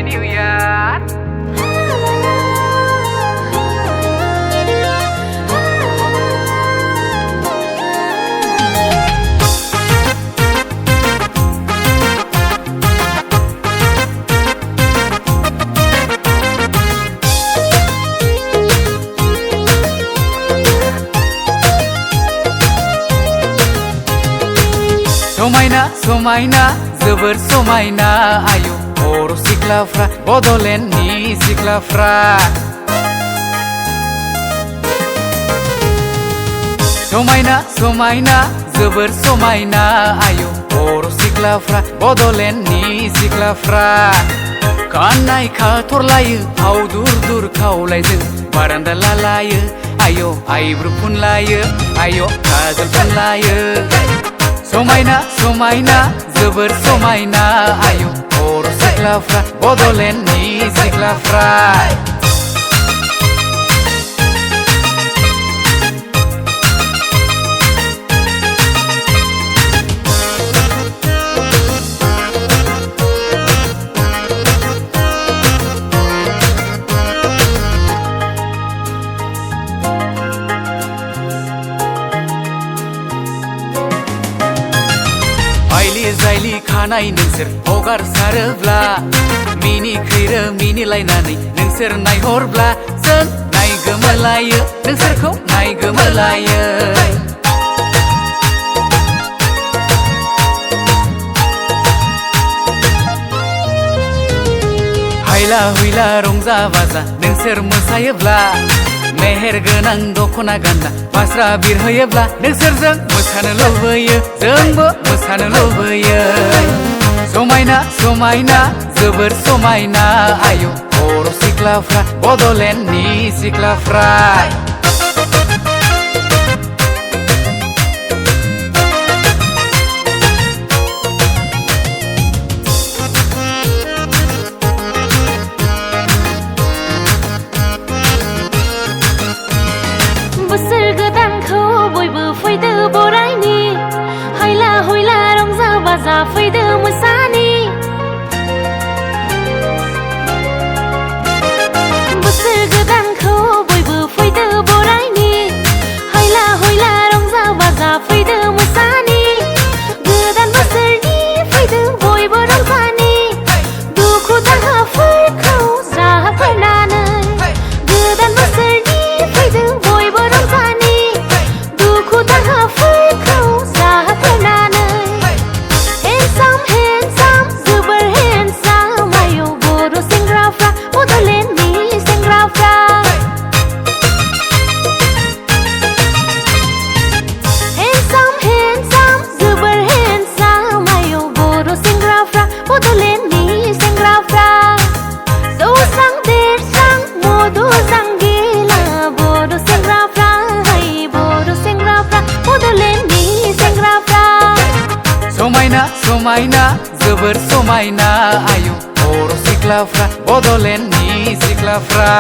New Year समायना जोबोर समायना आयु बर' सिख्लाफ्रा बड'लेण्डनि सिख्लाफ्रा समायना जोबोर समायना आयु बर' सिख्लाफ्रा बड'लेण्डनि सिख्लाफ्रा खानाय खाथरलायो फाव दुर खावलायजों बारान्दा लालायो आय' आइब्रु फुनलायो आय' काजल फुनलायो समायना जोबोर समायना आयु बर' सिख्लाफ्रा बड'लेण्डनि सिख्लाफ्रा जायलि खानाय नोंसोर हगारसारोब्ला मिनिखैरो मिनिलायनानै नोंसोर नायहरब्ला जों नायगोमोलायो नोंसोरखौ नायगोमोलायो हायला हुइला रंजा बाजा नोंसोर मोसायोब्ला मेहेर गोनां दख'ना गानना फास्रा बिरहोयोब्ला नोंसोरजों मोसानो लुबैयो जोंबो मोसानो लुबैयो समायना जोबोर समायना आयु बर' सिख्लाफ्रा बड'लेण्डनि सिख्लाफ्रा बोसोर गोदानखौ बयबो फैदो बरायनि हायला हुइला रंजा बाजा फैदो मोसानि बोसोर गोदानखौ बयबो फैदो बरायनि हायला हुइला रंजा बाजा फैदो मोसानि गोदान बोसोरनि फैदो बयबो रंजानि दुखु दाहाफोरखौ जाफोरनानै गोदान बोसोरनि फैदो बयबो रंजानि दुखु दाहाफोरखौ जाफोरनानै हेन्डसाम जोबोर हेन्डसाम आयौ बर' सेंग्राफ्रा बड'लेण्डनि सेंग्राफ्रा हेन्डसाम जोबोर हेन्डसाम आयौ बर' सेंग्राफ्रा बड'लेण्डनि सेंग्राफ्रा जौस्रां देरस्रां मधु जांगिला बर' सेंग्राफ्रा बर' सेंग्राफ्रा बड'लेण्डनि सेंग्राफ्रा समायना जोबोर समायना आयु बर' सिख्लाफ्रा बड'लेण्डनि सिख्लाफ्रा